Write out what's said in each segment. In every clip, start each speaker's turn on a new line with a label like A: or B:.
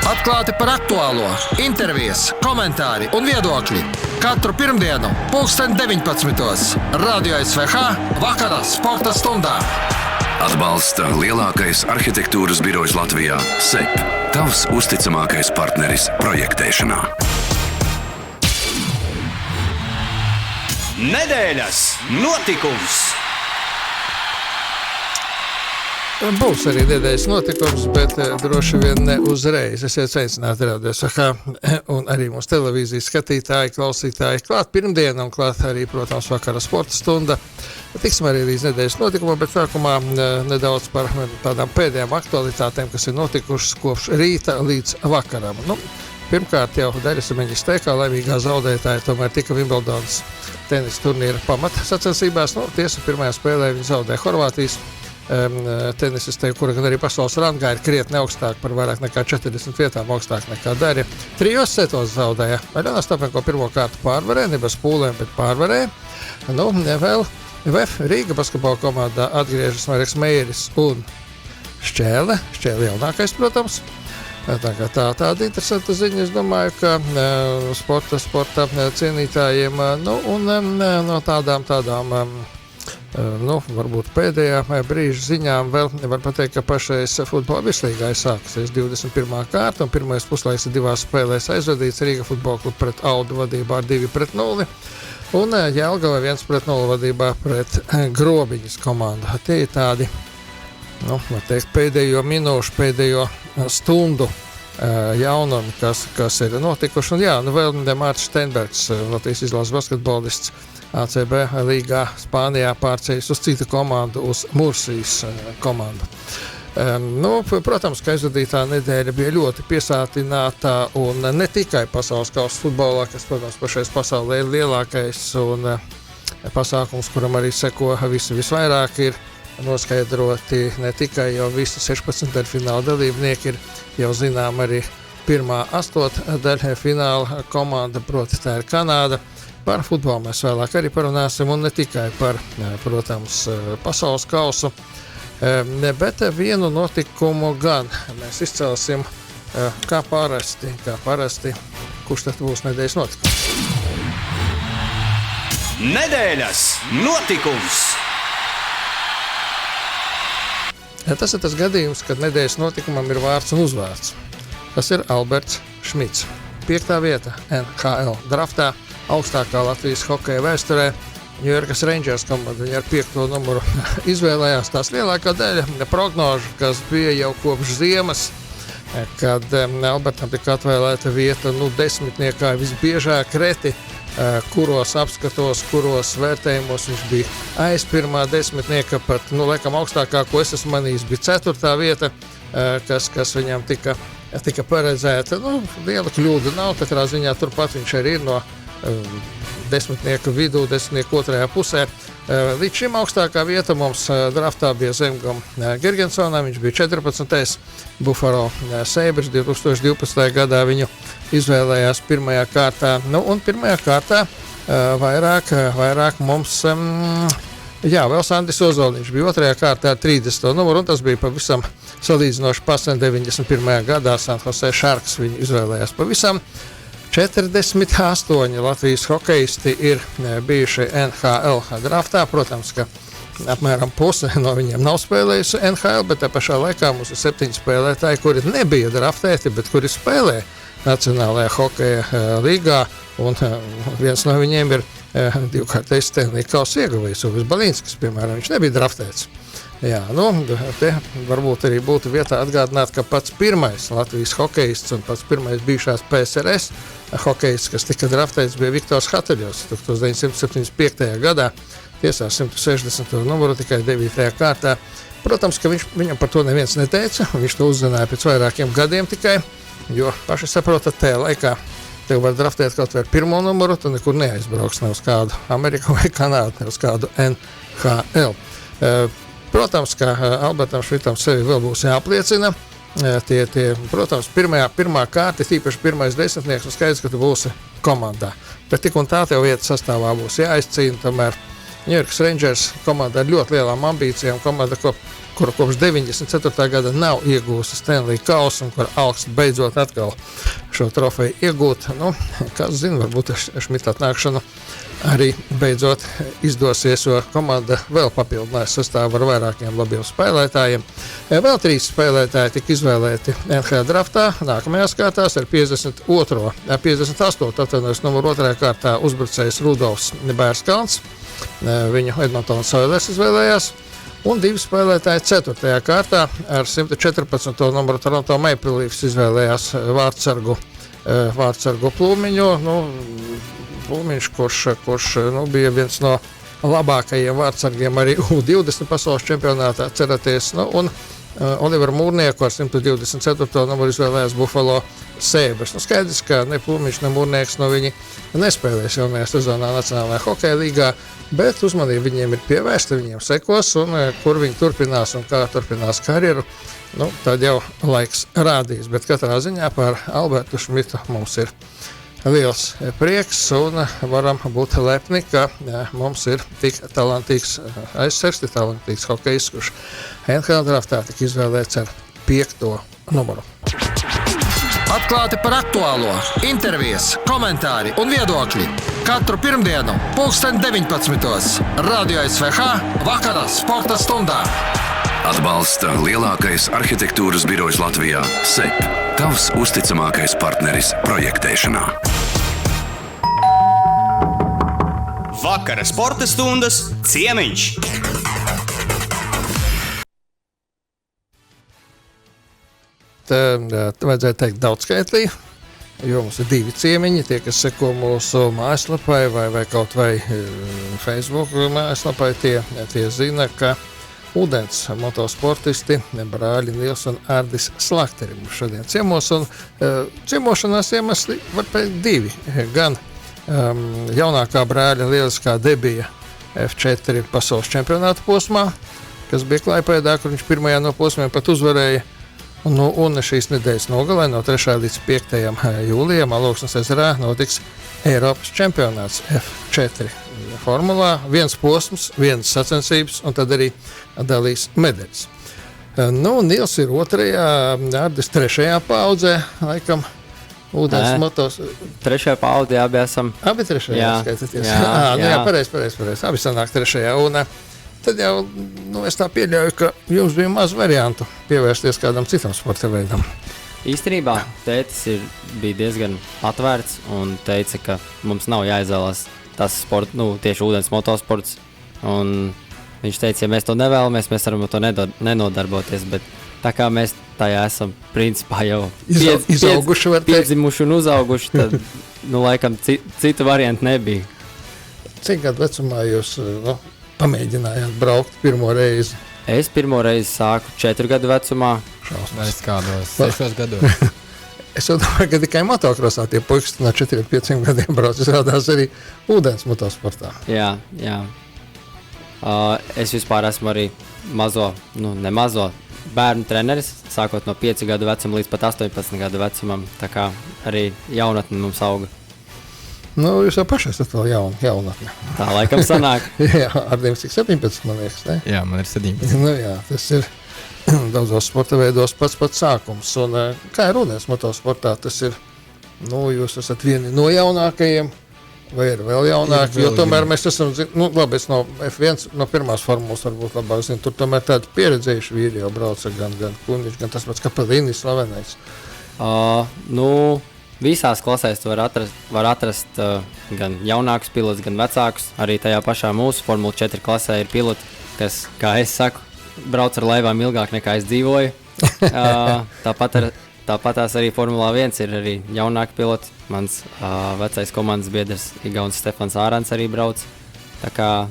A: Atklāti par aktuālo, intervijas, komentāri un viedokļi. Katru pirmdienu, 2019. Radio SVH vakarā sporta stundā.
B: Atbalsta lielākais arhitektūras birojs Latvijā – SEP. Tavs uzticamākais partneris projektēšanā.
C: Nedēļas notikums!
D: Būs arī nedēļas notikums, bet droši vien ne uzreiz. Esiet sveicināti Radio SVH un arī mūsu televīzijas skatītāji, klausītāji. Klāt pirmdiena un klāt arī, protams, vakara sporta stunda. Tiksim arī līdz nedēļas notikumam, bet sākumā nedaudz par tādām pēdējām aktualitātēm, kas ir notikušas kopš rīta līdz vakaram. Pirmkārt jau Daļasamiņas teikā laimīgā zaudētāja tomēr tika Vimbeldonas tenisa turnīra pamata sacensībās. Tiesa pirmajā spēlē viņa zaudēja Horvātijas tenisistē, kura gan arī pasaules rangā ir krietni augstāk par vairāk nekā 40 vietām augstāk nekā Darja. 3 setos zaudēja. Aļona Ostapenko pirmo kārtu pārvarēja, ne bez pūlēm, bet pārvarēja. Vēl VF Rīga basketbola komandā atgriežas Mareks Meijeris un Šķēle jaunākais, protams. Tāda interesanta ziņa, es domāju, ka sporta cienītājiem, no tādām varbūt pēdējā brīža ziņām vēl var pateikt, ka pašais futbola virslīgā ir sākusies 21. kārta un pirmais puslaiks ir 2 spēlēs aizvadīts Rīga futbola klubu pret Audu vadībā ar 2-0 un Jelgava 1-0 vadībā pret Grobiņas komandu. Tie ir tādi, var teikt, pēdējo minūšu, pēdējo stundu jaunumi, kas ir notikuši. Un vēl Mārtiņš Steinbergs, Latvijas izlases basketbolists, ACB līgā Spānijā pārceļas uz citu komandu, uz Mursijas komandu. Protams, ka aizvadītā nedēļa bija ļoti piesātināta un ne tikai pasaules kausa futbolā, kas, protams, pašais pasaulē ir lielākais un pasākums, kuram arī seko visvairāk ir noskaidroti ne tikai jau visi 16 daļfināla dalībnieki, ir jau zinām arī pirmā 8 daļfināla komanda, proti tā ir Kanāda. Par futbolu mēs vēlāk arī parunāsim un ne tikai par, protams, pasaules kausu, bet vienu notikumu gan mēs izcelsim kā parasti, kurš tad būs nedēļas notikums.
C: Nedēļas notikums!
D: Tas ir tas gadījums, kad nedēļas notikumam ir vārds un uzvārds. Tas ir Alberts Šmits. 5. vieta NHL draftā, augstākā Latvijas hokeja vēsturē. Ņujorkas Rangers komanda viņa ar 5. numuru izvēlējās tās lielākā daļa prognožu, kas bija jau kopš ziemas, kad Albertam tika atvēlēta vieta 10. visbiežāk reti, kuros apskatos, kuros vērtējumos viņš bija aiz pirmā 10. pat, laikam augstākā, ko es esmu manījis, bija 4. vieta, kas viņam tika paredzēta. Liela kļūda nav, katrā ziņā turpat viņš arī ir no 10. vidū, 10. otrajā pusē. Līdz šim augstākā vieta mums draftā bija Zemgam Girgensonam, viņš bija 14. Buffalo Sabres 2012. gadā viņu izvēlējās pirmajā kārtā. Un pirmajā kārtā vairāk mums, vēl Sandis Ozoliņš bija 2. kārtā ar 30. numuru, un tas bija pavisam salīdzinoši pasen 91. gadā San Jose Sharks viņu izvēlējās pavisam. 48 Latvijas hokeisti ir bijuši NHL draftā. Protams, ka apmēram puse no viņiem nav spēlējusi NHL, bet tā pašā laikā mums ir 7 spēlētāji, kuri nebija draftēti, bet kuri spēlē Nacionālajā hokeja līgā. Un viens no viņiem ir 2-kārtais Stanley Kausa ieguvējs, Uvis Balinskis, piemēram, viņš nebija draftēts. Te varbūt arī būtu vietā atgādināt, ka pats pirmais Latvijas hokeists un pats pirmais bijušās PSRS hokeists, kas tika draftēts, bija Viktors Hataļos 1975. gadā, tiesā 160. numuru tikai 9. kārtā. Protams, ka viņam par to neviens neteica, viņš to uzzināja pēc vairākiem gadiem tikai, jo paši saprotat, tajā laikā tev var draftēt kaut vai ar 1. numuru, tu nekur neaizbrauks ne uz kādu Ameriku vai Kanādu, ne uz kādu NHL. Protams, ka Albertam Šmitam sevi vēl būs jāapliecina. Protams, pirmā kārta, tīpaši pirmais 10. un skaidrs, ka tu būsi komandā. Bet tik un tā tev vietas sastāvā būs jāizcīna, tomēr New York Rangers komanda ar ļoti lielām ambīcijām, komanda, kura kopš 94. gada nav iegūsta Stanley kausu un kur augsts beidzot atkal šo trofeju iegūt. Nu, kas zina, varbūt Šmita atnākšanu arī beidzot izdosies, jo komanda vēl papildināja sastāvu ar vairākiem labiem spēlētājiem. Vēl 3 spēlētāji tika izvēlēti NHL draftā, nākamajās kārtās ar 58. Numuru 2. kārtā uzbrucējs Rudolfs Bērskalns. Viņu Edmontonas Oilers izvēlējās. Un 2 spēlētāji 4. kārtā ar 114. numuru Toronto Maple Leafs izvēlējās vārtsargu Plūmiņu. Plūmiņš, kurš bija viens no labākajiem vārtsargiem arī U20 pasaules čempionātā, ceraties. Un Oliveru Mūrnieku ar 124. numuru izvēlējās Buffalo Sabres. Skaidrs, ka ne Plūmiņš, ne Mūrnieks viņi nespēlēs jaunajā sezonā Nacionālajā hokeja līgā, bet uzmanība viņiem ir pievērsta, viņiem sekos, un kur viņi turpinās un kā turpinās karjeru, tad jau laiks rādīs. Bet katrā ziņā par Albertu Šmitu mums ir liels prieks un varam būt lepni, ka mums ir tik talantīgs aizsargs, tik talantīgs hokejs, kurš NHL draftā tika izvēlēts ar 5. numuru.
A: Atklāti par aktuālo, intervijas, komentāri un viedokļi. Katru pirmdienu, 2019. Radio SVH vakarā sporta stundā.
B: Atbalsta lielākais arhitektūras birojs Latvijā – SEP. Tavs uzticamākais partneris projektēšanā.
C: Vakara sporta stundas ciemiņš.
D: Vajadzēja teikt daudzskaitlī, jo mums ir 2 ciemiņi. Tie, kas seko mūsu mājaslapai vai kaut vai Facebook mājaslapai, tie zina, ka ūdens motosportisti brāļi Nils un Ardis Slakteri mums šodien ciemos. Un ciemošanās iemesli var teikt 2. Gan jaunākā brāļa lieliskā debija F4 pasaules čempionāta posmā, kas bija Klaipēdā, kur viņš pirmajā no posmiem pat uzvarēja. Un šīs nedēļas nogalē no 3. līdz 5. jūlijam Alūksnes ezerā notiks Eiropas čempionāts F4 formulā. 1 posms, 1 sacensības, un tad arī dalīs medaļas. Nils ir 2., Ardis 3. paudzē, laikam, ūdens motos.
E: 3. paudzē abi esam.
D: Abi 3. skaitaties. Jā, pareizi. Abi sanāk 3. Un tad jau es tā pieļauju, ka jums bija maz variantu pievērsties kādam citam sporta veidam.
E: Īstenībā tētis bija diezgan atvērts un teica, ka mums nav jāizvēlās tas sports, tieši ūdens motosports. Un viņš teica, ja mēs to nevēlamies, mēs varam to nenodarboties, bet tā kā mēs tajā esam principā jau piedzimuši un uzauguši, tad laikam citu variantu nebija.
D: Cik gadu vecumā jūs pamēģinājāt braukt pirmo reizi?
E: Es pirmo reizi sāku 4 gadu vecumā.
F: Es kādos 6 gados.
D: Es jau domāju, ka tikai motokrosā tie puikas no 4-5 gadiem brauc. Izrādās arī ūdens motosportā.
E: Jā. Es vispār esmu arī nemazo bērnu treneris, sākot no 5 gadu vecuma līdz pat 18 gadu vecumam. Tā kā arī jaunatne mums auga.
D: Jūs jau paši esat vēl jaunatne.
E: Tā laikam sanāk.
D: Jā, Ardim cik 17, man liekas, ne?
F: Jā, man ir 17.
D: Jā, tas ir daudzos sporta veidos pats sākums. Un kā ir ūdens motosportā, tas ir, jūs esat vieni no jaunākajiem, vai ir vēl jaunāki, jo tomēr mēs esam, labi, es no F1, no pirmās formulas varbūt labāk zinu, tur tomēr tādi pieredzējuši vīri jau brauca, gan Kundiņš, gan tas pats Kapelīnis slavenais.
E: Visās klasēs var atrast gan jaunākus pilotus, gan vecākus. Arī tajā pašā mūsu Formula 4 klasē ir piloti, kas, kā es saku, brauc ar laivām ilgāk nekā es dzīvoju. Tāpatās arī Formula 1 ir arī jaunāki piloti. Mans vecais komandas biedrs Igauns Stefans Ārāns arī brauc. Tā kā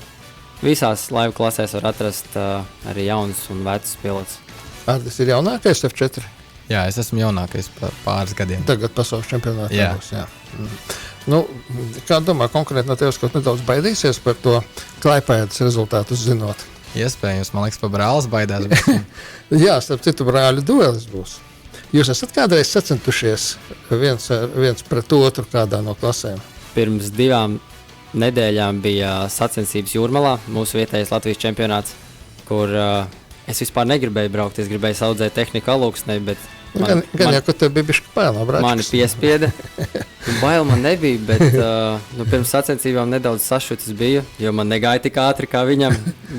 E: visās laivu klasēs var atrast arī jaunus un vecus pilotus.
D: Ardis ir jaunākais F4?
F: Jā, es esmu jaunākais pāris gadiem.
D: Tagad pasaules čempionātā būs, jā. Kā domā, konkrēti no tevis kaut nedaudz baidīsies par to Klaipēdas rezultātus zinot?
F: Iespējams, man liekas, pa brālis baidās.
D: Jā, starp citu brāļu duelis būs. Jūs esat kādreiz sacentušies viens pret otru kādā no klasēm?
E: Pirms nedēļām bija sacensības Jūrmalā, mūsu vietējais Latvijas čempionāts, kur es vispār negribēju braukt. Es gribēju audzēt tehniku Alūksnē, bet
D: Gan jau, ka tev bija bišķi pēlā, brāčs.
E: mani piespieda. Bail man nebija, bet pirms sacensībām nedaudz sašutis biju, jo man negāja tik ātri kā viņam,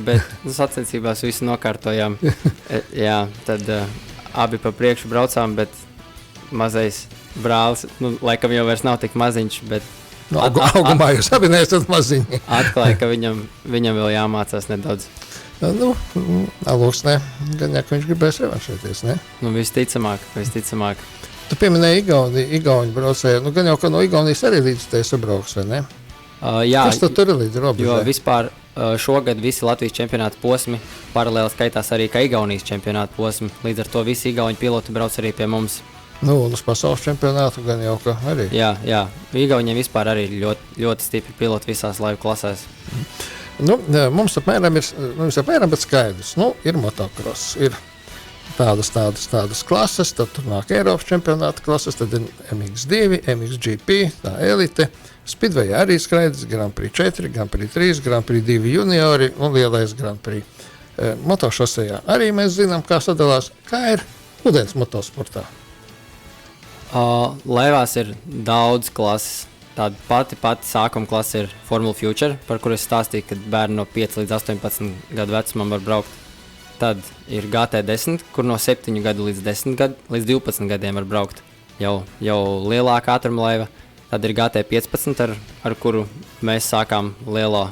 E: bet sacensībās visu nokārtojām. Jā, tad abi pa priekšu braucām, bet mazais brālis, laikam jau vairs nav tik maziņš, bet
D: Augumā jūs abi neesat maziņi.
E: atklāja, ka viņam vēl jāmācās nedaudz.
D: Alūksnē, gan jau, ka viņš gribēs revanšēties, ne?
E: Visticamāk.
D: Tu pieminēji Igauņu braucēju, gan jau, ka no Igaunijas arī līdz te sabrauks, vai ne?
E: Jā,
D: Kas tad tur ir līdz robežai?
E: jo vispār šogad visi Latvijas čempionāta posmi paralēli skaitās arī kā Igaunijas čempionāta posmi. Līdz ar to visi Igauņu piloti brauc arī pie mums.
D: Un uz pasaules čempionātu gan jau, ka arī.
E: Jā. Igauniem vispār arī ļoti stipri piloti visās laivu klasēs.
D: Mums apmēram ir, bet skaidrs, ir motocross, ir tādas klases, tad tur nāk Eiropas čempionāta klases, tad ir MX2, MXGP, tā elite, Speedway arī skraidis, Grand Prix 4, Grand Prix 3, Grand Prix 2 juniori un lielais Grand Prix. Motošosejā arī mēs zinām, kā sadalās, kā ir ūdens motosportā.
E: Laivās ir daudz klases. Tāda pati sākuma klase ir Formula Future, par kuru es stāstīju, kad bērni no 5 līdz 18 gadu vecumam var braukt. Tad ir GT10, kur no 7 gadu līdz 12 gadiem var braukt. Jau lielāka ātruma laiva. Tad ir GT15, ar kuru mēs sākām lielo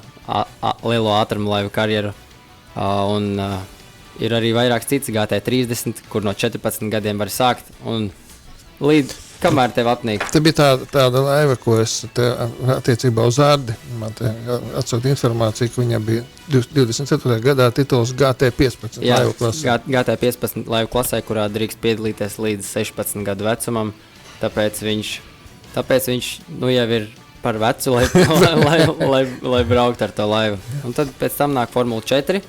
E: ātruma laivu karjeru. Ir arī vairāks cits GT30, kur no 14 gadiem var sākt. Un līdz kamēr tev apnīk.
D: Te bija tāda laiva, ko es attiecībā uz Ārdi, man te atsūta informācija, ka viņam bija 24. gadā tituls GT15 laivu klasē.
E: GT15 laivu klasē, kurā drīkst piedalīties līdz 16 gadu vecumam, tāpēc viņš jau ir par vecu, lai braukt ar to laivu. Un tad pēc tam nāk Formula 4,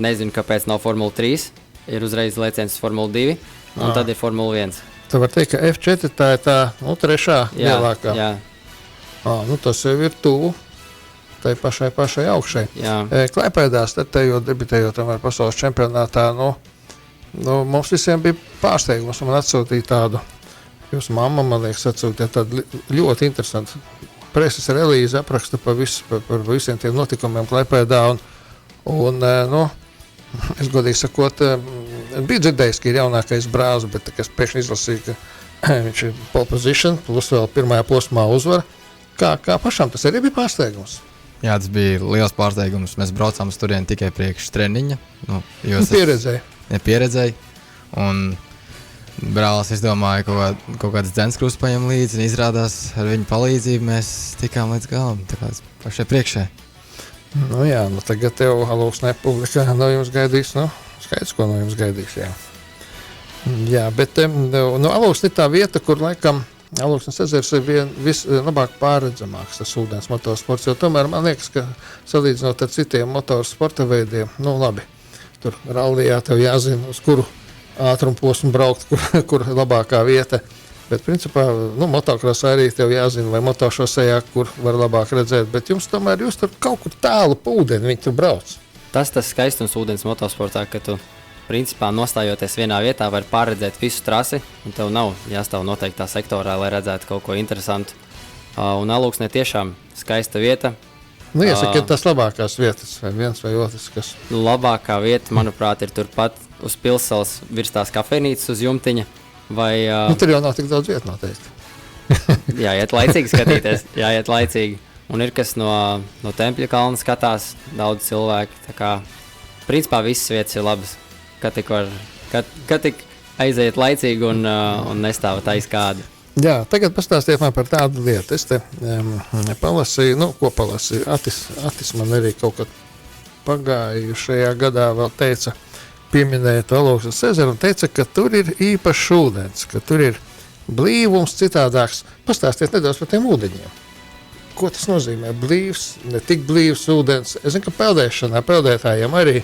E: nezinu, kāpēc nav Formula 3, ir uzreiz lēciens Formula 2, un tad ir Formula 1.
D: Tu var teikt, ka F4 tā ir tā, trešā lielākā.
E: Jā.
D: Tas jau ir tuvu tai pašai augšai. Klaipēdās, tad debitējot ar pasaules čempionātā, mums visiem bija pārsteigums. Man atsūtīja tādu, jūsu mamma, man liekas, atsūtīja tādu ļoti interesantu preses relīzi, apraksta par visiem tiem notikumiem Klaipēdā. Es godīgi sakot, biju dzirdējis, ka ir jaunākais brālis, bet es pēkšņi izlasīju, ka viņš ir pole position, plus vēl pirmajā posmā uzvara. Kā pašam tas arī bija pārsteigums?
F: Jā, tas bija liels pārsteigums. Mēs braucām uz turieni tikai priekš treniņa. Pieredzēju. Un brālis izdomāja kaut kādas dzenskrūs paņem līdzi, un izrādās ar viņu palīdzību mēs tikām līdz galam, tā kā pašai priekšē.
D: Tagad tev Alūksnē publikā no jums gaidīs, skaidrs, ko no jums gaidīs, jā. Jā, bet Alūksne ir tā vieta, kur laikam Alūksnes ezers ir vislabāk pārredzamāks tas ūdens motosports, jo tomēr man liekas, ka salīdzinot ar citiem motorsporta veidiem, labi, tur rallijā tev jāzina, uz kuru ātrumu posmu braukt, kur labākā vieta. Bet, principā, motokrosā arī tev jāzina, vai motošosejā, kur var labāk redzēt, bet jūs tur kaut kur tālu pa ūdeni, viņi tur brauc.
E: Tas skaistums ūdens motosportā, ka tu, principā, nostājoties vienā vietā, var pārredzēt visu trasi, un tev nav jāstāv noteiktā sektorā, lai redzētu kaut ko interesantu. Un Alūksnē tiešām skaista vieta.
D: Jāsaka, ir tas labākās vietas, vai viens vai otrs, kas...
E: Labākā vieta, manuprāt, ir turpat uz pilsēlas virs tās kafejnīcas uz jumtiņa.
D: Tur jau nav tik daudz vietu noteikti.
E: Jāiet laicīgi skatīties, jāiet laicīgi. Un ir kas no Tempļa kalna skatās, daudz cilvēku. Tā kā, principā, visas vietas ir labas, kad tik aiziet laicīgi un nestāvat aiz kādu.
D: Jā, tagad pastāstiet man par tādu lietu. Es te palasīju, ko palasīju. Atis man arī kaut kad pagājušajā gadā vēl teica, pieminēja to Alūksnes ezeru un teica, ka tur ir īpašs ūdens, ka tur ir blīvums citādāks. Pastāstiet nedaudz par tiem ūdeņiem. Ko tas nozīmē? Blīvs, ne tik blīvs ūdens. Es zinu, ka peldētājiem arī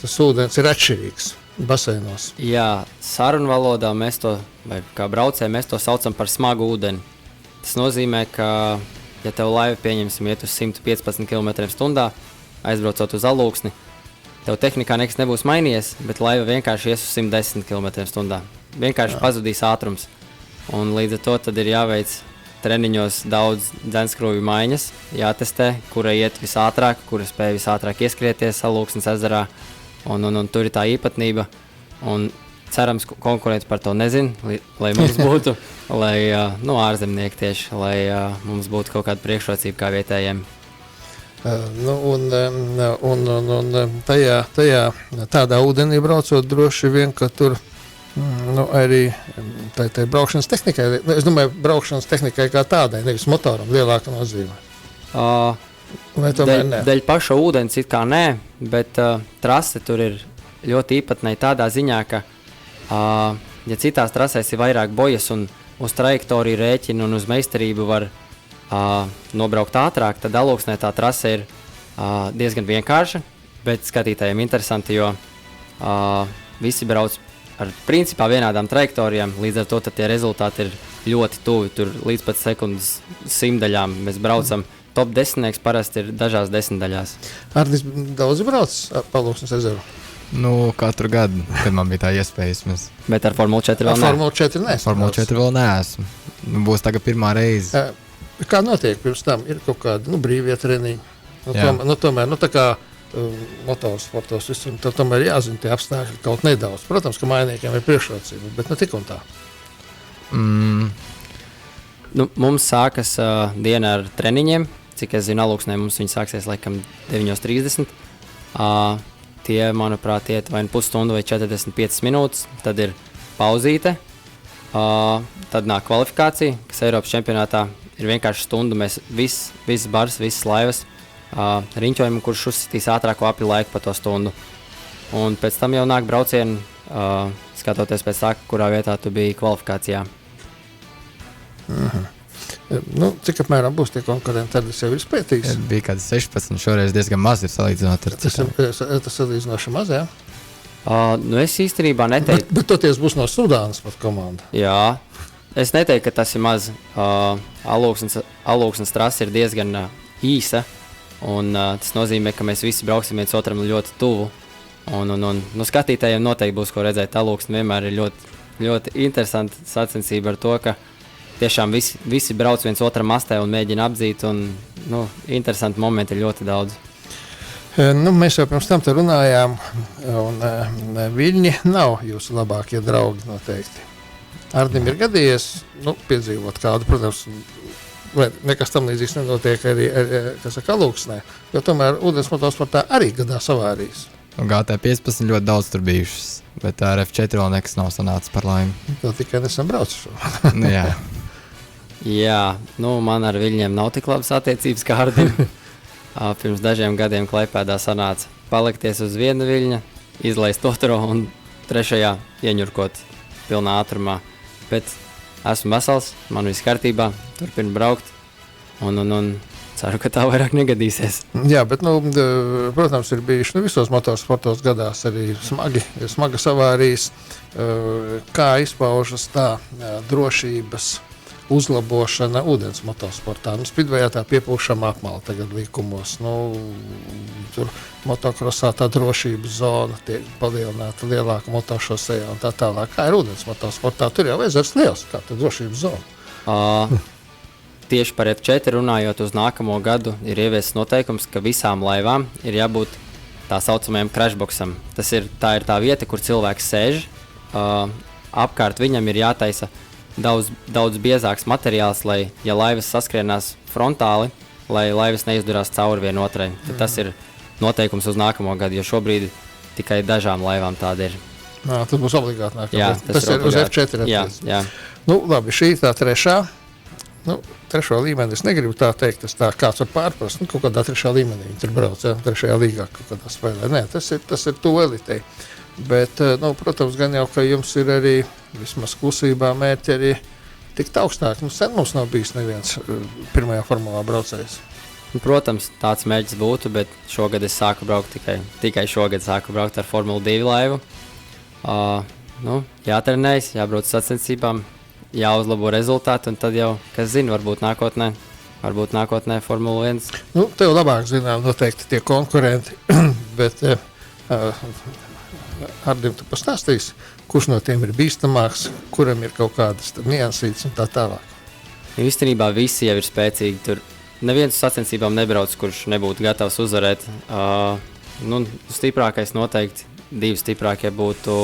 D: tas ūdens ir atšķirīgs baseinos.
E: Jā, sarunvalodā mēs to, vai kā braucēji, mēs to saucam par smagu ūdeni. Tas nozīmē, ka ja tev laiva, pieņemsim, iet uz 115 km/h, aizbraucot uz Alūksni, tev tehnikā nekas nebūs mainījies, bet laiva vienkārši ies uz 110 km/h. Vienkārši pazudīs ātrums. Un līdz ar to tad ir jāveic treniņos daudz dzenskrūvju maiņas, jātestē, kura iet visātrāk, kura spēj visātrāk ieskrieties Alūksnes ezerā. Un tur ir tā īpatnība. Un cerams, konkurenti par to nezin, lai mums būtu, lai ārzemnieki tieši, lai mums būtu kaut kāda priekšrocība kā vietējiem.
D: Un tādā ūdenī braucot droši vien, ka tur arī tai braukšanas tehnikai, es domāju, braukšanas tehnikai kā tādai, nevis motoram lielāka nozīme. Vai tomēr ne?
E: Dēļ paša ūdens it kā nē, bet trase tur ir ļoti īpatnēji tādā ziņā, ka ja citās trasēs ir vairāk bojas un uz trajektoriju rēķinu un uz meistarību var nobraukt ātrāk, tad Alūksnē tā trase ir diezgan vienkārša, bet skatītājiem interesanti, jo visi brauc ar principā vienādām trajektorijām, līdz ar to tie rezultāti ir ļoti tuvi, tur līdz pat sekundes simtaļām mēs braucam. Top 10 parasti ir dažās desmitdaļās.
D: Arnis daudz brauc pa Alūksnes ezeru?
F: Katru gadu, kad man bija tā iespējas.
E: Bet ar Formula 4 vēl
D: Formula 4 neesmu.
F: Formula 4 vēl neesmu. Būs tagad pirmā reize.
D: Kā notiek pirms tam? Ir kaut kādi brīvie treniņi. Tomēr, tā kā motorsportos visam, tomēr jāzina tie apstākļi kaut nedaudz. Protams, ka mainiekiem ir priekšrocība, bet ne tik un tā.
E: Mums sākas diena ar treniņiem. Cik es zinu, Alūksnē mums viņi sāksies laikam 9:30. Tie, manuprāt, iet vai pusstundu vai 45 minūtes. Tad ir pauzīte. Tad nāk kvalifikācija, kas Eiropas čempionātā ir vienkārši stundu. Mēs viss bars, visas laivas riņķojam, kurš uzsitīs ātrāko apli laiku pa to stundu. Un pēc tam jau nāk braucieni, skatoties pēc tā, kurā vietā tu biji kvalifikācijā.
D: Cik apmēram būs tie konkurenti, tad es jau ir spētīgs.
F: Bija kāds 16, šoreiz diezgan maz ir salīdzinot ar citām.
D: Tas salīdzinoši maz, jā?
E: Es īstenībā neteiktu.
D: Bet toties būs no Sudānas pat komanda.
E: Jā, es neteiktu, ka tas ir maz. Alūksnes trase ir diezgan īsa, un tas nozīmē, ka mēs visi brauksim viens otram ļoti tuvu. Un skatītājiem noteikti būs ko redzēt. Alūksne vienmēr ir ļoti, ļoti interesanta sacensība ar to, ka tiešām visi brauc viens otram mastē un mēģina apdzīt, un interesanti momenti ir ļoti daudz.
D: Mēs jau pirms tam te runājām, un Viļņi nav jūsu labākie draugi noteikti. Arnim ir gadījies piedzīvot kādu, protams, vai nekas tam līdzīgs nenotiek arī Alūksnē, jo tomēr ūdens motosportā arī gadās avārijas.
F: GT15 ļoti daudz tur bijušas, bet ar F4 vēl nekas nav sanācis par laimi.
D: Vēl tikai nesen braucu.
F: Jā.
E: Jā, man ar Viļņiem nav tik labas attiecības kā Ardim. Pirms dažiem gadiem Klaipēdā sanāca palikties uz vienu viļņa, izlaist otro un trešajā ieņurkot pilnā ātrumā. Bet esmu vesels, man viss kārtībā, turpinu braukt un ceru, ka tā vairāk negadīsies.
D: Jā, bet, protams, ir bijuši visos motorsportos gadās arī smagas avārijas. Kā izpaužas tā drošības uzlabošana ūdens motosportā? Spidvejā tā piepūšama apmala tagad likumos. Tur motokrosā tā drošības zona tiek palielināta lielāka motošosejā un tā tālāk. Kā ir ūdens motosportā? Tur jau ezers liels, kā tā drošības zona.
E: Tieši par F4 runājot, uz nākamo gadu ir ieviests noteikums, ka visām laivām ir jābūt tā saucamajam crashboxam. Tā ir tā vieta, kur cilvēks sēž. Apkārt viņam ir jātaisa daudz biezāks materiāls, lai, ja laivas saskrienās frontāli, lai laivas neizdurās cauri vienotrai. Tas ir noteikums uz nākamo gadu, jo šobrīd tikai dažām laivām tāda ir.
D: Tas būs obligāti nākamā.
E: Jā,
D: tas ir uz F4.
E: Jā.
D: Labi, šī tā trešā. Trešo līmeni es negribu tā teikt, tas tā kāds var pārprast. Kaut kādā trešā līmenī viņi tur brauc, trešajā līgā kaut kādā spēlē. Nē, tas ir to elitei. Bet, protams, gan jau, ka jums ir arī vismaz klusībā mērķi arī tikt augstāk. Sen mums nav bijis neviens pirmajā formulā braucējs.
E: Protams, tāds mērķis būtu, bet šogad es sāku braukt tikai šogad sāku braukt ar Formula 2 laivu. Jātrenējas, jābrauc sacensībām, jāuzlabo rezultāti, un tad jau, kas zina, varbūt nākotnē varbūt nākotnē Formula 1.
D: Nu, tev labāk zinām noteikti tie konkurenti, bet Ardim tu pastāstīsi, kurš no tiem ir bīstamāks, kuram ir kaut kādas niansītas un tā tālāk.
E: Īstenībā visi jau ir spēcīgi. Tur neviens uz sacensībām nebrauc, kurš nebūtu gatavs uzvarēt. Stiprākais noteikti, 2 stiprākie būtu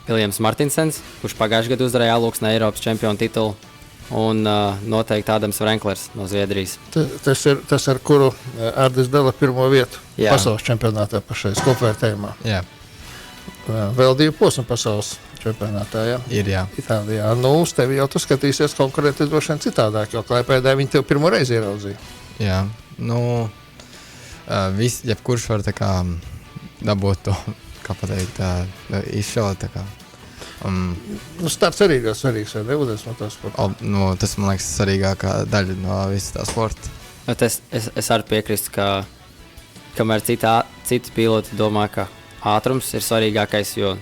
E: Viljams Martinsens, kurš pagājušajā gadā uzvarēja Alūksnē Eiropas čempionu titulu, un noteikti Ādams Vrenklers no Zviedrijas.
D: Tas ar kuru Ardis dala pirmo vietu
E: Jā.
D: pasaules čempionātā pašais kopvērtējumā.
F: Jā,
D: Vēl 2 posmu pasaules čempionātā, jā?
F: ir jā.
D: Itālijā. Nu, uz tevi jau tu skatīsies konkurenti droši vien citādāk, jo Klaipēdā viņi tev pirmo reizi ieraudzīja.
F: Jā, jebkurš var tā kā dabūt to, kā pateikt, izšaut tā kā.
D: Starts arī ļoti svarīgs, vai ne? Ūdens motosportā.
F: Tas, man liekas, svarīgākā daļa no visas tā sporta.
E: Bet es arī piekrīstu, ka kamēr citi piloti domā, ka ātrums ir svarīgākais, jo,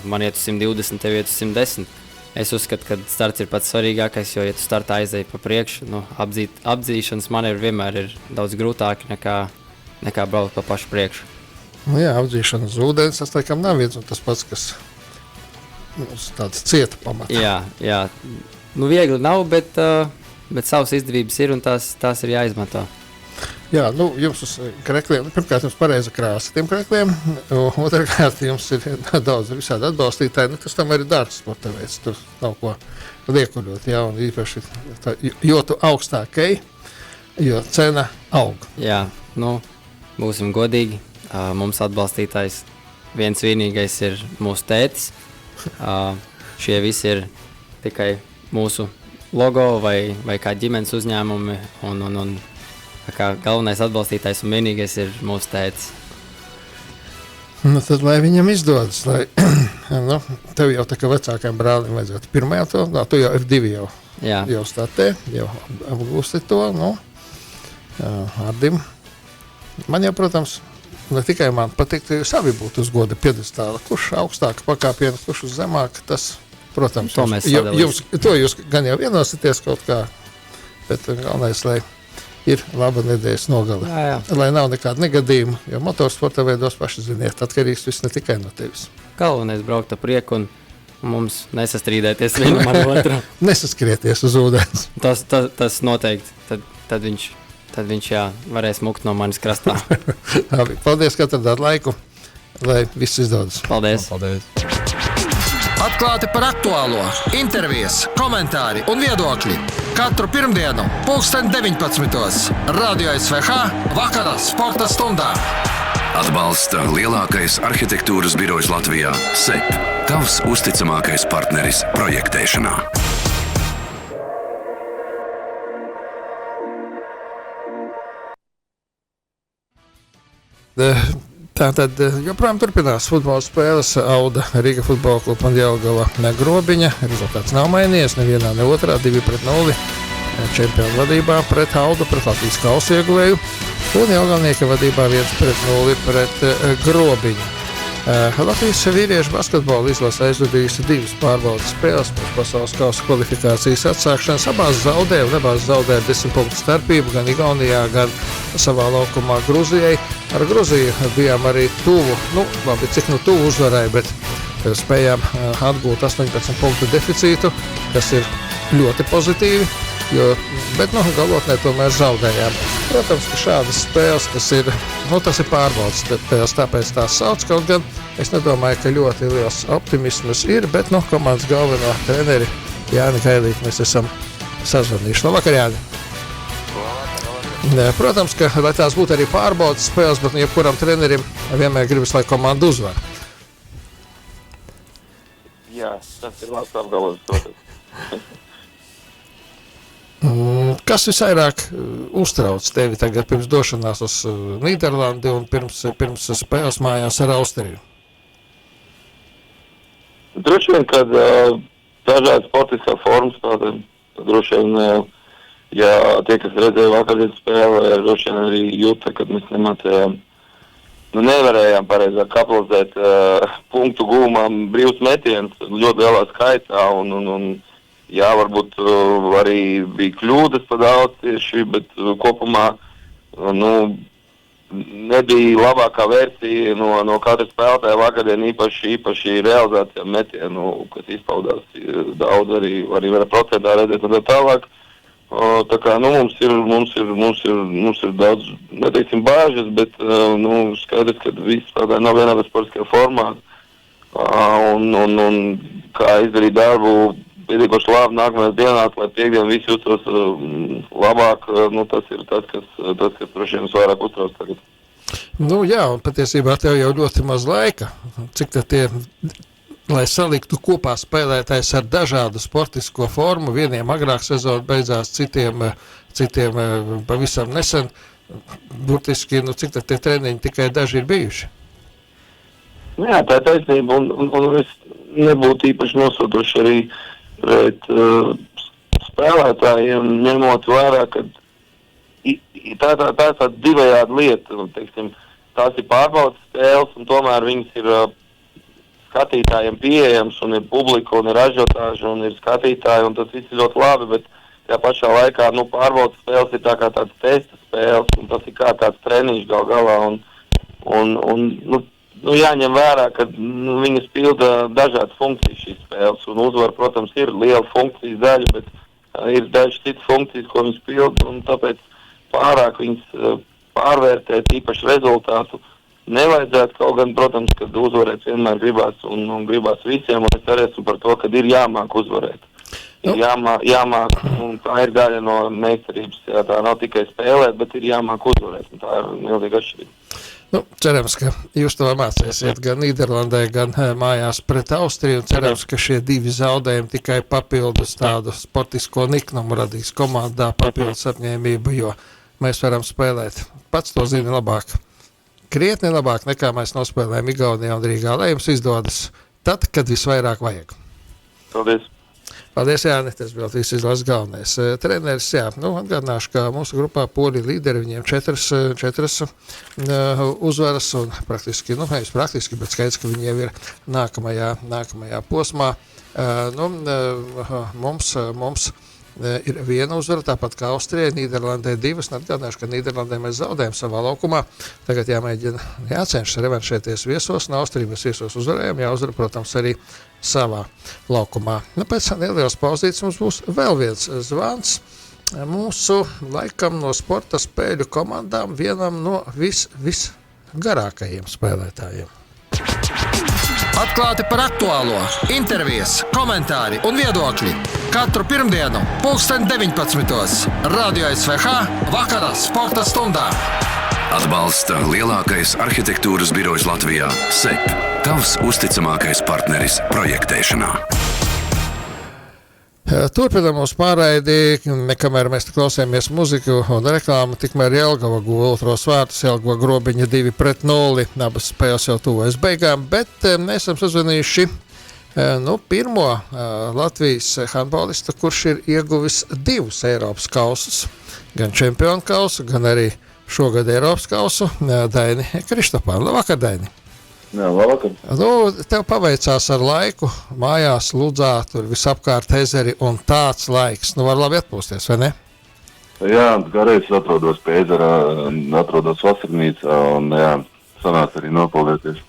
E: man iet uz 120, tev iet uz 110. Es uzskatu, ka starts ir pats svarīgākais, jo, ja tu startā aizēji pa priekšu, apdzīšanas manevri vienmēr ir daudz grūtāki nekā braukt pa pašu priekšu.
D: Jā, apdzīšana uz ūdens, tas laikam nav viens un tas pats, kas tāds cieta pamata.
E: Jā. Viegli nav, bet savas izdevības ir un tās ir jāizmanto.
D: Jā, jums uz krekliem, pirmkārt jums pareiza krāsa tiem krekliem, otrkārt jums ir daudz visādi atbalstītāji, tas tam arī dārgs sporta veids, tur nav ko liekuļot, jā, un īpaši jo tu augstākai, jo cena aug.
E: Jā, būsim godīgi, mums atbalstītājs viens vienīgais ir mūsu tētis, šie visi ir tikai mūsu logo vai kā ģimenes uzņēmumi un kā galvenais atbalstītājs un vienīgais ir mūsu tētis.
D: Tad, lai viņam izdodas, tev jau tā kā vecākajam brālim vajadzētu pirmajā to, tu jau F2 jau startē, jau apgūsti to, Ardim. Man jau, protams, ne tikai man patīk, ka jūs abi būtu uz goda piedestāla, kurš augstāk pakāpiena, kurš uz zemāk, tas, protams, jūs gan jau vienosities kaut kā, bet galvenais, lai ir laba nedēļas nogale.
E: Jā.
D: Lai nav nekāda negadījuma, jo motorsporta veidos paši ziniet, atkarīgs viss ne tikai no tevis.
E: Galvenais braukt ar prieku un mums nesastrīdēties vienam ar otru.
D: Nesaskrieties uz ūdens.
E: Tas noteikti. Tad viņš varēs mukt no manis krastā.
D: Paldies, ka atradāt laiku, lai viss izdodas.
E: Paldies.
A: Atklāti par aktuālo, intervijas, komentāri un viedokļi. Katru pirmdienu, 19:00. Radio SVH vakarā sporta stundā.
B: Atbalsta lielākais arhitektūras birojs Latvijā – SEP. Tavs uzticamākais partneris projektēšanā.
D: Tātad joprojām turpinās futbola spēles Auda Rīga futbola kluba un Jelgava Grobiņa. Rezultāts nav mainījies nevienā, ne otrā, 2-0 čempionu vadībā pret Audu, pret Latvijas kausa ieguvēju. Un Jelgavnieka vadībā 1-0 pret Grobiņu. Latvijas vīriešu basketbola izlase aizvadījusi 2 pārbaudas spēles pēc pasaules kausa kvalifikācijas atsākšanas. Abās zaudēja 10 punktu starpību gan Igaunijā, gan savā laukumā Gruzijai. Ar Gruziju bijām arī tuvu, cik tuvu uzvarai, bet spējām atgūt 18 punktu deficītu, kas ir ļoti pozitīvi, bet galotnē tomēr zaudējām. Protams, ka šādas spēles, tas ir pārbaudas spēles, tāpēc tās sauc, kaut gan es nedomāju, ka ļoti liels optimisms ir, bet komandas galveno treneri Jāni Gailīti mēs esam sazvanījuši. Labvakar, Jāni! Protams, ka lai tās būtu arī pārbaudas spēles, bet jebkuram trenerim vienmēr gribas, lai komanda uzvar.
G: Jā, tas ir labs apgalvojums.
D: Kas visvairāk uztrauc tevi tagad pirms došanās uz Nīderlandi un pirms spēles mājās ar Austriju?
G: Droši vien, kad dažādi sportiskā formas, tad droši vien, ja tie, kas redzēja vakardienas spēli, droši vien arī jūta, kad mēs nevarējām pareizāk kapalizēt punktu gūmām brīvs metiens ļoti lielā skaitā un Jā, varbūt arī bija kļūdas pa daudz tieši, bet kopumā nebija labākā versija no katra spēlētāja vakardien, īpaši realizācijā metienu, kas izpaudās daudz arī var procentā redzēt un tā tālāk. Tā kā mums ir daudz, neteiksim, bāžas, bet skaidrs, ka visi spēlētāji nav vienādā sportiskajā formā un kā izdarīt darbu pietiekoši labi nākamajās dienās, lai piekdien visi justos labāk, tas ir tas, kas droši vien vairāk uztrauc tagad.
D: Jā, un patiesībā tev jau ļoti maz laika. Cik tad tie, lai saliktu kopā spēlētājs ar dažādu sportisko formu, vieniem agrāk sezona beidzās, citiem pavisam nesen, burtiski, cik tad tie treniņi tikai daži ir bijuši?
G: Jā, tā ir taisnība, un es nebūtu īpaši nosūtoši arī pret spēlētājiem, ņemot vērā, ka tā ir tāda divējāda lieta, teiksim, tās ir pārbaudas spēles, un tomēr viņas ir skatītājiem pieejams, un ir publika, un ir ažiotāži, un ir skatītāji, un tas viss ir ļoti labi, bet tajā pašā laikā, pārbaudas spēles ir tā kā tāds testa spēles, un tas ir kā tāds treniņš galā, un jāņem vērā, ka viņas pilda dažādas funkcijas šīs spēles, un uzvar, protams, ir liela funkcijas daļa, bet ir dažas citas funkcijas, ko viņas pilda, un tāpēc pārāk viņas pārvērtēt īpaši rezultātu nevajadzētu, kaut gan, protams, kad uzvarēt vienmēr gribās un gribās visiem, un es arī esmu par to, ka ir jāmāk uzvarēt. Ir jāmāk, un tā ir daļa no meistarības, jā, tā nav tikai spēlēt, bet ir jāmāk uzvarēt, un tā ir milzīga atšķirība.
D: Cerams, ka jūs to mācīsiet gan Nīderlandē, gan mājās pret Austriju, un cerams, ka šie divi zaudējumi tikai papildus tādu sportisko niknumu radīs komandā, papildus apņēmību, jo mēs varam spēlēt. Pats to zina labāk. Krietni labāk nekā mēs nospēlējam Igaunijā un Rīgā, lai jums izdodas tad, kad visvairāk vajag.
G: Paldies!
D: Paldies, Jāni, tas bija viss izlases galvenais. Treneris, atgādināšu, ka mūsu grupā poļi līderi, viņiem četras uzvaras un praktiski, bet skaidrs, ka viņi jau ir nākamajā posmā. Mums ir viena uzvara, tāpat kā Austrijai, Nīderlandē divas, un atgādināšu, ka Nīderlandē mēs zaudējam savā laukumā. Tagad jācenšas revanšēties viesos, un Austriju mēs viesos uzvarējam, jāuzvara, protams, arī savā laukumā. Pēc nelielas pauzītes mums būs vēl viens zvans mūsu, laikam, no sporta spēļu komandām, vienam no visgarākajiem spēlētājiem.
A: Atklāti par aktuālo, intervijas, komentāri un viedokļi. Katru pirmdienu, 19:00. Radio SVH vakarā sporta stundā.
B: Atbalsta lielākais arhitektūras birojs Latvijā – SEP. Tavs uzticamākais partneris projektēšanā.
D: Turpinām mūsu pārraidi, kamēr mēs klausāmies muziku un reklāmu, tikmēr Jelgava guva otros vārtus, Jelgava Grobiņa 2-0, abas spēles jau tuvojas beigām, bet mēs esam sazvanījuši pirmo Latvijas handbolistu, kurš ir ieguvis 2 Eiropas kausus, gan čempionu kausu, gan arī šogad Eiropas kausu, Daini Kristopānu. Labvakar, Daini!
G: Jā, labvakar.
D: Tev paveicās ar laiku, mājās Ludzā, tur visapkārt ezeri un tāds laiks. Var labi atpūsties, vai ne?
H: Jā, gareiz atrodos pie ezera, atrodos vasarnīcā un sanāca arī nopaldēties.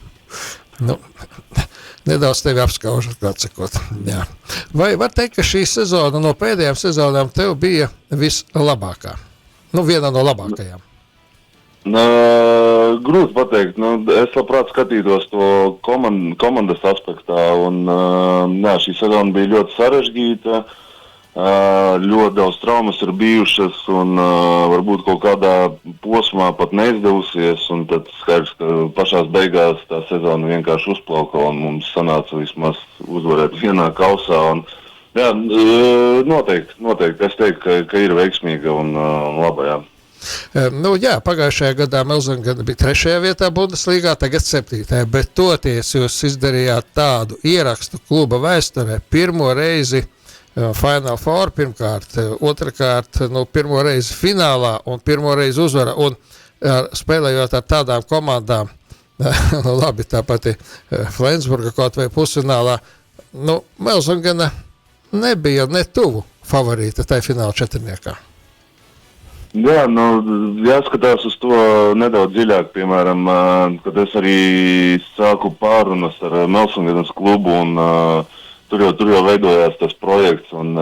D: Nedaudz tevi apskaužat, kā atsakot. Jā. Vai var teikt, ka šī sezona no pēdējām sezonām tev bija vislabākā? Viena no labākajām.
H: Grūti pateikt. Es labprāt skatītos to komandas aspektā, un šī sezona bija ļoti sarežģīta, ļoti daudz traumas ir bijušas, un varbūt kaut kādā posmā pat neizdevusies, un tad skaidrs, ka pašās beigās tā sezona vienkārši uzplauka, un mums sanāca vismaz uzvarēt vienā kausā, un noteikti. Es teiktu, ka ir veiksmīga un laba,
D: pagājušajā gadā Melzengana bija 3. vietā Bundeslīgā, tagad 7. Bet toties jūs izdarījāt tādu ierakstu kluba vēsturē pirmo reizi Final Four, pirmkārt, otrkārt, pirmo reizi finālā un pirmo reizi uzvara, un spēlējot ar tādām komandām, labi, tā pati Flensburga kaut vai pusfinālā, Melzengana nebija ne tuvu favorīta tai fināla četrniekā.
H: Jā, jāskatās uz to nedaudz dziļāk, piemēram, kad es arī sāku pārunas ar Melsungenes klubu, un tur jau veidojās tas projekts, un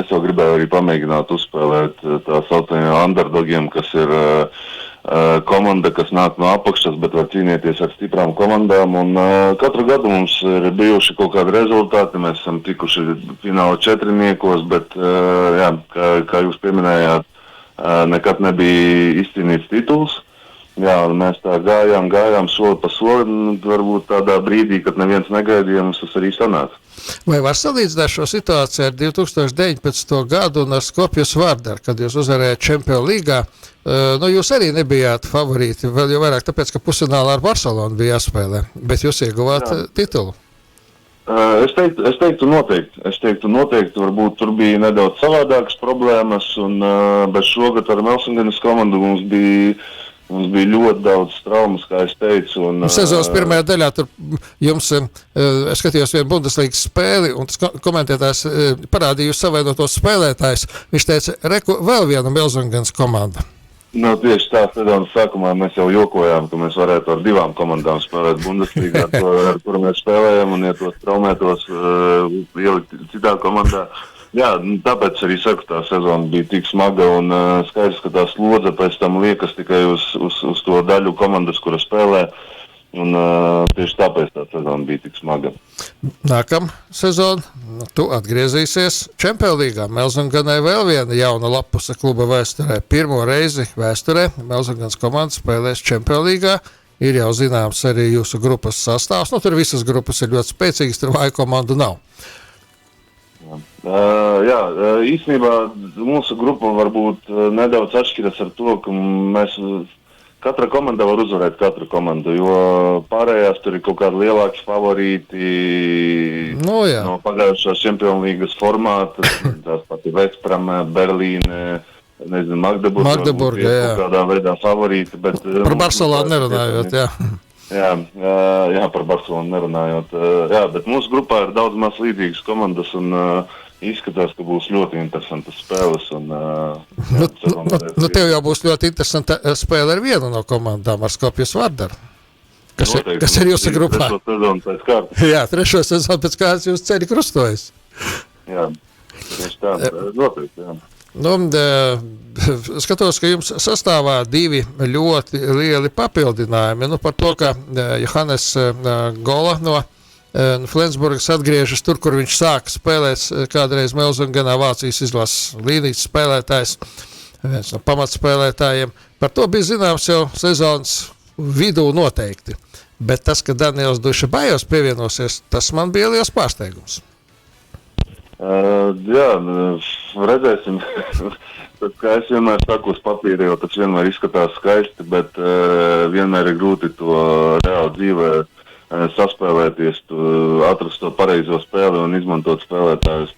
H: es jau gribēju arī pamēģināt uzspēlēt tā saucamiem underdogiem, kas ir komanda, kas nāk no apakšas, bet var cīnīties ar stiprām komandām, un katru gadu mums ir bijuši kaut kādi rezultāti, mēs esam tikuši fināla četrniekos, bet, jā, kā jūs pieminējāt, nekad nebija izcīnīts tituls. Jā, mēs tā gājām soli pa soli, un varbūt tādā brīdī, kad neviens negaidīja, mums tas arī sanāca.
D: Vai var salīdzināt šo situāciju ar 2019. gadu un ar Skopjas Vārdaru, kad jūs uzvarējāt Čempionu līgā? Jūs arī nebijāt favorīti, vēl jau vairāk, tāpēc, ka pusfinālā ar Barcelonu bija jāspēlē, bet jūs ieguvāt titulu.
H: Es teiktu noteikti, varbūt tur bija nedaudz savādākas problēmas, bet šogad ar Melsungenes komandu mums bija ļoti daudz traumas, kā es teicu.
D: Sezonas pirmajā daļā tur jums, es skatījos vienu Bundeslīgas spēli, un tas komentētājs parādīja jūs savainotos spēlētājs. Viņš teica, reku vēl viena Melsungenes komanda.
H: Tieši tā, sezonas sākumā mēs jau jokojām, ka mēs varētu ar divām komandām spēlēt Bundeslīgā, ar kuru mēs spēlējam, un ja tos traumētos ielikt citā komandā. Jā, tāpēc arī saku, tā sezona bija tik smaga, un skaidrs, ka tā slodze pēc tam liekas tikai uz to daļu komandas, kura spēlē, un tieši tāpēc tā sezona bija tik smaga.
D: Nākam sezonu tu atgriezīsies Čempionu līgā. Melsungenei vēl viena jauna lapuse kluba vēsturē. Pirmo reizi vēsturē Melsungenes komanda spēlēs Čempionu līgā. Ir jau zināms arī jūsu grupas sastāvs. Tur visas grupas ir ļoti spēcīgas, tur vāju komandu nav.
H: Jā, īstenībā mūsu grupa varbūt nedaudz atšķiras ar to, ka katra komanda var uzvarēt katru komandu, jo pārējās tur ir kaut kādi lielāki favorīti no pagājušās Čempionu līgas formāta, tās pati Vestbrama, Berlīne, Magdeburga, jā. Kaut kādā veidā favorīti, bet...
D: Par Barcelonu nerunājot, jā.
H: Jā, par Barcelonu nerunājot. Jā, bet mūsu grupā ir daudz maz līdzīgas komandas, un izskatās, ka būs ļoti interesantas spēles.
D: Tev jau būs ļoti interesanta spēle ar vienu no komandām, ar Skopjas Vārdaru. Kas ir jūsu grupā?
H: Trešo sezonu pēc kārtas.
D: Jā, trešo sezonu pēc kārtas jūs ceļi krustojas.
H: Jā, tieši tā, noteikti, jā.
D: Skatos, ka jums sastāvā divi ļoti lieli papildinājumi. Par to, ka Johannes Gola no Flensburgas atgriežas tur, kur viņš sāka spēlēt kādreiz Melsungenā, Vācijas izlases līnijas spēlētājs, viens no pamatspēlētājiem. Par to bija zināms jau sezonas vidū noteikti. Bet tas, ka Daniels Dušabajos pievienosies, tas man bija liels pārsteigums.
H: Jā, redzēsim. Tad, kā es vienmēr saku uz papīra, jo tas vienmēr izskatās skaisti, bet vienmēr ir grūti to reāli dzīvē saspēlēties, atrast to pareizo spēli un izmantot spēlētājus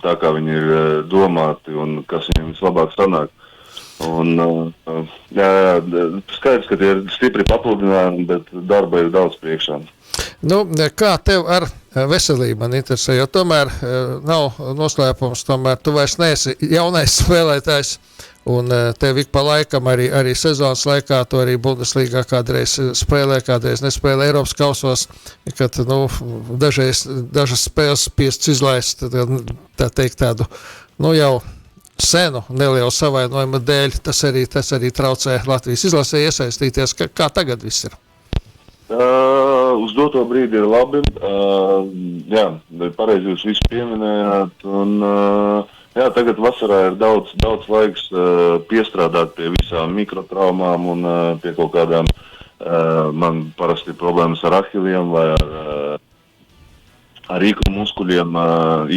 H: tā, kā viņi ir domāti un kas viņiem vislabāk sanāk. Un, jā, skaidrs, ka tie ir stipri papildinājumi, bet darba ir daudz priekšā.
D: Kā tev ar veselību man interesē, jo tomēr nav noslēpums, tomēr tu vairs neesi jaunais spēlētājs, un tev ik pa laikam arī sezonas laikā tu arī Bundeslīgā kādreiz spēlē, kādreiz nespēlē Eiropas kausos, kad dažas spēles spiests izlaist, tā teikt tādu, jau senu nelielu savainojumu dēļ, tas arī traucē Latvijas izlasē iesaistīties, kā tagad viss ir.
H: Uz doto brīdi ir labi, jā, pareizi jūs visu pieminējāt, un jā, tagad vasarā ir daudz laiks piestrādāt pie visām mikrotraumām un pie kaut kādām, man parasti problēmas ar ahiliem vai ar rīklu muskuļiem,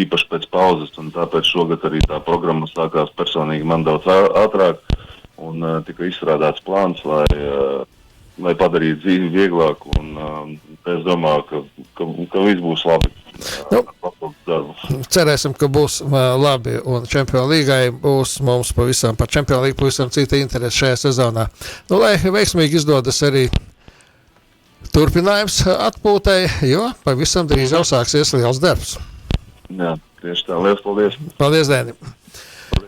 H: īpaši pēc pauzes, un tāpēc šogad arī tā programma sākās personīgi man daudz ātrāk, un tika izstrādāts plāns, lai padarītu dzīvi vieglāku, un es domāju, ka viss būs labi.
D: Cerēsim, ka būs labi, un Čempionu līgai būs mums pavisam par Čempionu līgu pavisam cita interese šajā sezonā. Lai veiksmīgi izdodas arī turpinājums atpūtai, jo pavisam drīz jau sāksies liels darbs.
H: Jā, Tieši tā, liels paldies.
D: Paldies, Dēni.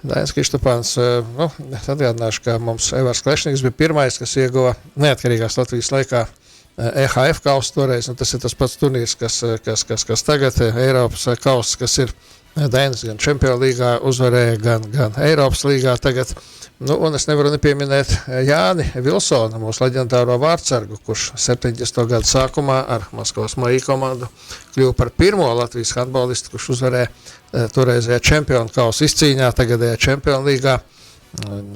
D: Dainis Kristopāns, atgādināšu, ka mums Evars Klešniks bija pirmais, kas ieguva neatkarīgās Latvijas laikā EHF kausu toreiz, un tas ir tas pats turnīrs, kas tagad Eiropas kauss, kas ir Dainis gan Čempionu līgā uzvarēja, gan Eiropas līgā tagad. Un es nevaru nepieminēt Jāni Vilsonu, mūsu leģendāro vārdsargu, kurš 70. gadu sākumā ar Maskavas Maija komandu kļuva par pirmo Latvijas handbolistu, kurš uzvarēja toreizējā Čempionu kausa izcīņā, tagadējā Čempionu līgā.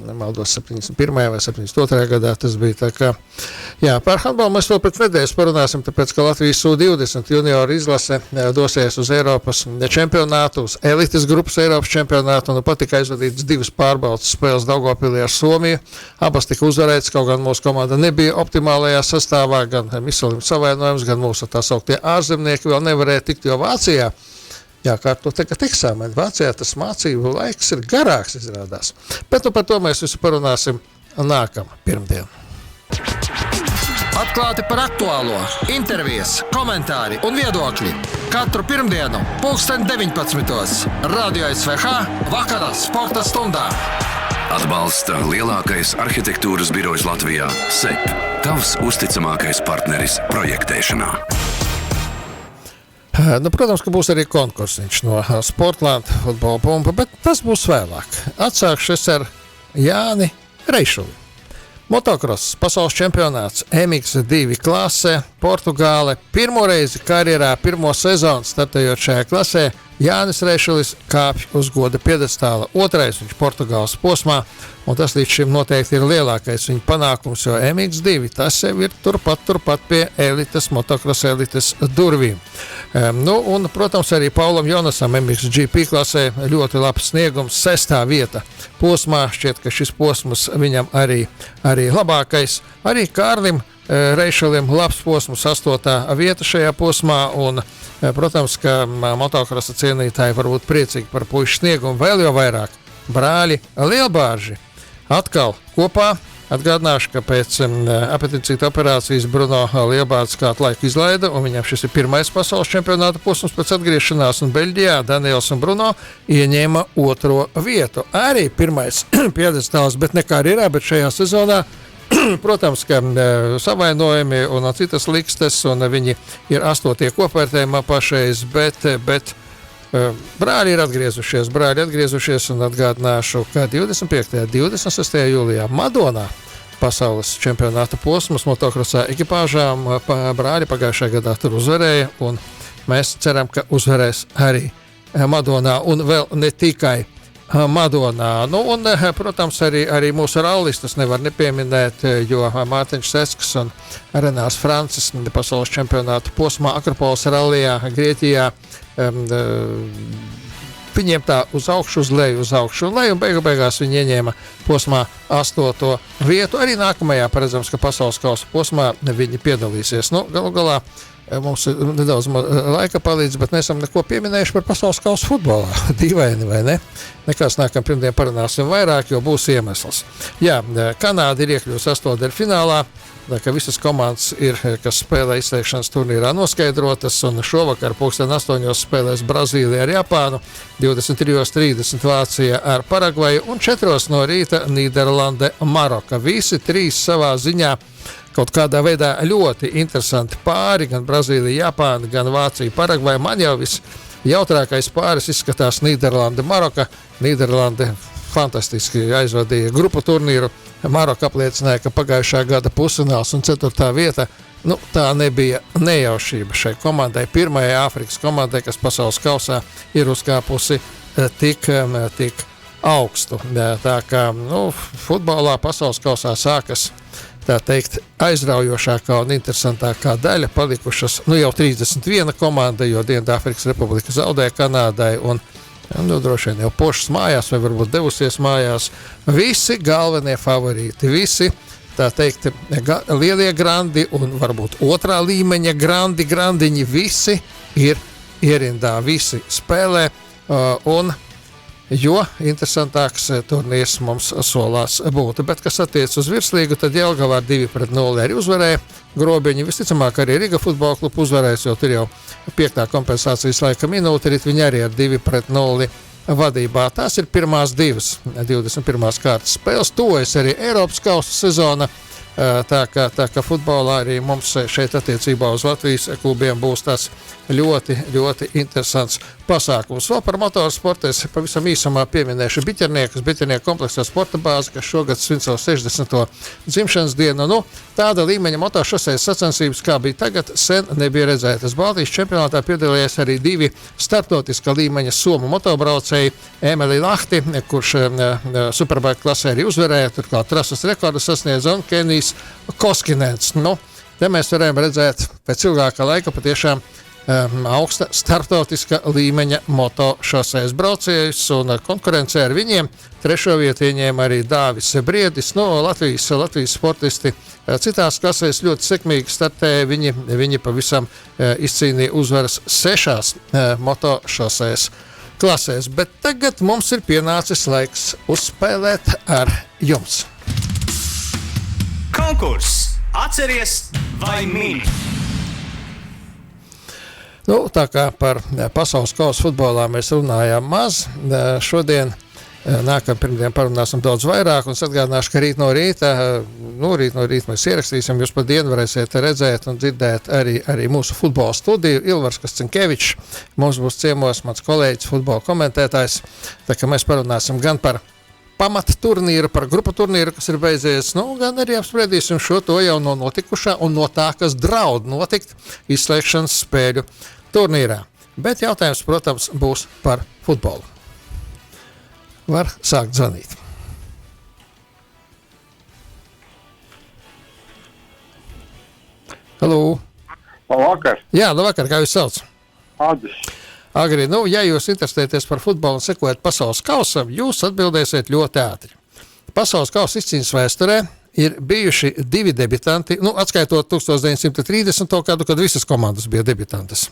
D: Nemaldos 71. vai 72. gadā tas bija. Tā kā, jā, par handbolu mēs vēl pēc nedēļas parunāsim, tāpēc, ka Latvijas U20 junioru izlase dosies uz Eiropas čempionātu, uz elites grupas Eiropas čempionātu, un patika aizvadītas 2 pārbaudas spēles Daugavpilī ar Somiju. Abas tika uzvarētas, kaut gan mūsu komanda nebija optimālajā sastāvā, gan Misalim savainojums, gan mūsu tā sauktie ārzemnieki vēl nevarēja tikt, jo Vācijā jākārto tagad eksāmeni. Vācijā tas mācību laiks ir garāks, izrādās. Bet par to mēs visu parunāsim nākamā pirmdien.
A: Atklāti par aktuālo, intervijas, komentāri un viedokļi. Katru pirmdienu 19:00 Radio SVH vakarā sporta stundā.
B: Atbalsta lielākais arhitektūras birojs Latvijā – SEP. Tavs uzticamākais partneris projektēšanā.
D: Protams, ka būs arī konkursiņš no Sportlanda futbola pumpa, bet tas būs vēlāk. Atsākšu es ar Jāni Reišuli. Motocross pasaules čempionāts MX2 klasē, Portugāle. Pirmo reizi karjerā, pirmo sezonu startējot šajā klasē, Jānis Reišulis kāpj uz goda piedestāla. Otrais viņš Portugāles posmā, un tas līdz šim noteikti ir lielākais viņa panākums, jo MX2 tas jau ir turpat pie elites, motocross elites durvīm. Un, protams, arī Paulam Jonasam MXGP klasē ļoti labs sniegums, 6. vieta posmā. Šķiet, ka šis posms viņam arī labākais. Arī Kārlim Reišulim labs posms, 8. vieta šajā posmā, un, protams, ka motocrossa cienītāji var būt priecīgi par puišu sniegumu, vēl jau vairāk brāļi Lielbārži atkal kopā. Atgādināšu, ka pēc apendicīta operācijas Bruno Lielbārds kādu laiku izlaida, un viņam šis ir pirmais pasaules čempionāta posms pēc atgriešanās, un Beļģijā Daniels un Bruno ieņēma 2. vietu. Arī pirmais piedestāls, bet ne karjerā, bet šajā sezonā. Protams, ka savainojumi un citas likstes, un viņi ir 8. kopvērtējumā pašreiz, bet brāļi ir atgriezušies, un atgādināšu, ka 25. un 26. jūlijā Madonā pasaules čempionāta posms motocrossā ekipāžām brāļi pagājušajā gadā tur uzvarēja, un mēs ceram, ka uzvarēs arī Madonā, un vēl ne tikai Madonā. Un, protams, arī mūsu rallistus nevar nepieminēt, jo Mārtiņš Sesks un Renārs Francis pasaules čempionāta posmā Akropolis rallijā Grieķijā viņiem tā uz augšu, uz leju, un beigās viņi ieņēma posmā 8. vietu. Arī nākamajā paredzams, ka pasaules kausa posmā viņi piedalīsies. Galu galā mums nedaudz laika palīdz, bet neesam neko pieminējuši par pasaules kausa futbolā. Dīvaini, vai ne? Nekās nākam pirmdien parunāsim vairāk, jo būs iemesls. Jā, Kanāda ir iekļūst 8. finālā. Tā kā visas komandas ir, kas spēlē izslēgšanas turnīrā, noskaidrotas, un šovakar 8:00 spēlēs Brazīlija ar Japānu, 23:30 Vācija ar Paragvaju un 4:00 no rīta Nīderlande Maroka. Visi 3 savā ziņā kaut kādā veidā ļoti interesanti pāri, gan Brazīlija, Japāna, gan Vācija, Paragvaja. Man jau visjautrākais pāris izskatās Nīderlande Maroka. Nīderlande fantastiski aizvadīja grupu turnīru. Maroka apliecināja, ka pagājušā gada pusfināls un 4. vieta, tā nebija nejaušība šai komandai, pirmajai Āfrikas komandai, kas pasaules kausā ir uzkāpusi tik augstu. Tā kā futbolā pasaules kausā sākas, tā teikt, aizraujošākā un interesantākā daļa, palikušas jau 31 komanda, jo Dienvidāfrikas Republika zaudēja Kanādai, un droši vien jau pošas mājās, vai varbūt devusies mājās. Visi galvenie favorīti, visi, tā teikt, lielie grandi un varbūt otrā līmeņa grandiņi, visi ir ierindā, visi spēlē, un jo interesantāks turnīrs mums solās būt. Bet, kas attiec uz virslīgu, tad Jelgavā 2-0 arī uzvarēja Grobiņi. Visticamāk, arī Riga futbola klubu uzvarēs, jo tur jau 5. kompensācijas laika minūte, viņi arī ar 2-0 vadībā. Tās ir pirmās 21. kārtas spēles. Tuvojas arī Eiropas kausa sezona. Tā kā futbolā arī mums šeit attiecībā uz Latvijas klubiem būs tas ļoti, ļoti interesants pasākums. Vēl par motorsportu es pavisam īsumā pieminēšu Biķernieku kompleksā sporta bāzi, kas šogad svin savu 60. dzimšanas dienu. Tāda līmeņa motošosejas sacensības, kā bija tagad, sen nebija redzētas. Baltijas čempionātā piedalījās arī 2 starptautiskā līmeņa somu motobraucēji. Emeli Lahti, kurš Superbike klasē arī uzvarēja, turklāt trases rekordu sasniedza, un Kenijs Koskinens. Te mēs varējām redzēt pēc ilgākā laika patiešām augsta starptautiska līmeņa motošosejas braucējus, un konkurencē ar viņiem 3. vietu ieņēma arī Dāvis Briedis. Latvijas sportisti citās klasēs ļoti sekmīgi startēja. Viņi pavisam izcīnīja uzvaras 6 motošosejas klasēs. Bet tagad mums ir pienācis laiks uzspēlēt ar jums.
C: Konkurss Atceries vai mini?
D: Tā kā par pasaules kausa futbolā mēs runājām maz, šodien nākamā pirmdien parunāsim daudz vairāk, un es atgādināšu, ka rīt no rīta mēs ierakstīsim, jūs pa dienu varēsiet redzēt un dzirdēt arī mūsu futbola studiju. Ilvars Kascinkevičs mums būs ciemos, mans kolēģis, futbola komentētājs, tā kā mēs parunāsim gan par pamata turnīru, par grupu turnīru, kas ir beidzies, gan arī apspriedīsim šo to jau no notikušā un no tā, kas draud notikt izslēgšanas spēļu turnīrā. Bet jautājums, protams, būs par futbolu. Var sākt zvanīt. Halo!
I: Labvakar!
D: Jā, labvakar, kā jūs sauc?
I: Adis.
D: Agri, ja jūs interesēties par futbolu un sekojat pasaules kausam, jūs atbildēsiet ļoti ātri. Pasaules kausa izcīņas vēsturē ir bijuši 2 debitanti, atskaitot 1930. gadu, kad visas komandas bija debitantes.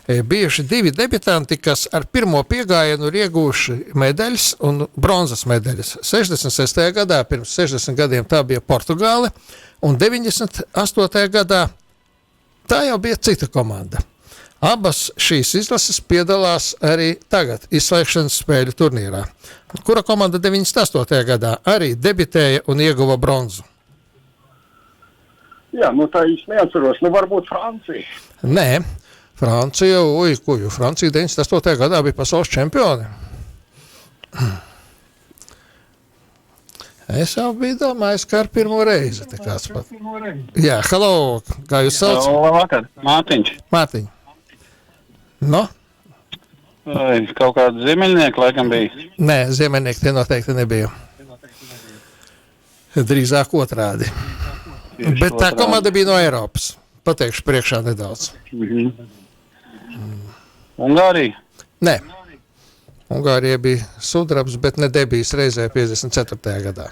D: Bijuši 2 debitanti, kas ar pirmo piegājienu ir ieguvuši medaļas un bronzas medaļas. 66. gadā, pirms 60 gadiem tā bija Portugāle, un 98. gadā tā jau bija cita komanda. Abas šīs izlases piedalās arī tagad izslēgšanas spēļu turnīrā, kura komanda 98. gadā arī debitēja un ieguva bronzu.
I: Jā, tā īsti neatceros. Varbūt Francija.
D: Nē, Francija, Francija 98. gadā bija pasaules čempioni. Es jau biju domājis, ka ar pirmo reizi. Jā, halo, kā jūs sauc?
J: Labvakar, Mārtiņš. Kaut kādi ziemeļnieki laikam bija?
D: Nē, ziemeļnieki tie noteikti nebija. Drīzāk otrādi. Bet tā komanda bija no Eiropas. Pateikšu priekšā nedaudz.
J: Ungārija?
D: Nē. Ungārija bija sudrabs, bet ne debijas reizē 54. gadā.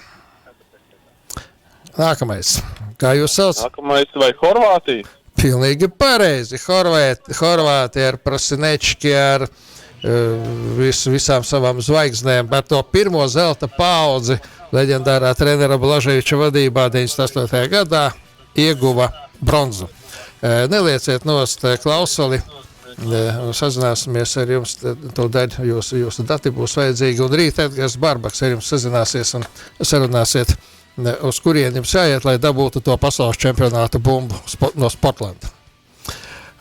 D: Nākamais. Kā jūs sauc?
K: Nākamais vai Horvātija?
D: Pilnīgi pareizi. Horvāti ar Prasinečki, ar visām savām zvaigznēm, bet to pirmo zelta paudzi leģendārā trenera Blaževiča vadībā 98. gadā ieguva bronzu. Nelieciet nost klausuli, sazināsimies ar jums, to daļu jūsu dati būs vajadzīgi, un rīt Edgars Barbaks ar jums sazināsies un sarunāsiet, uz kurien jums jāiet, lai dabūtu to pasaules čempionāta bumbu no Sportlanda.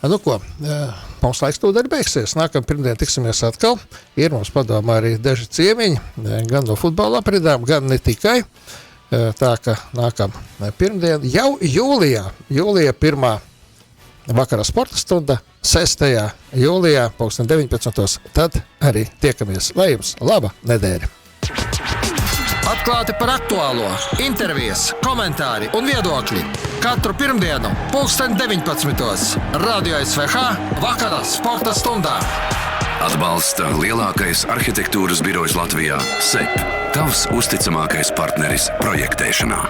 D: Mums laiks tūdaļ beigsies. Nākamā pirmdien tiksimies atkal. Ir mums padomā arī daži ciemiņi, gan no futbola apridām, gan ne tikai. Tā ka nākamā pirmdien jau jūlijā 1. vakara sporta stunda, 6. jūlijā 19. Tad arī tiekamies. Lai jums laba nedēļa!
A: Atklāti par aktuālo, intervijas, komentāri un viedokļi. Katru pirmdienu, 19. Radio SVH vakara sporta stundā.
B: Atbalsta lielākais arhitektūras birojs Latvijā – SEP. Tavs uzticamākais partneris projektēšanā.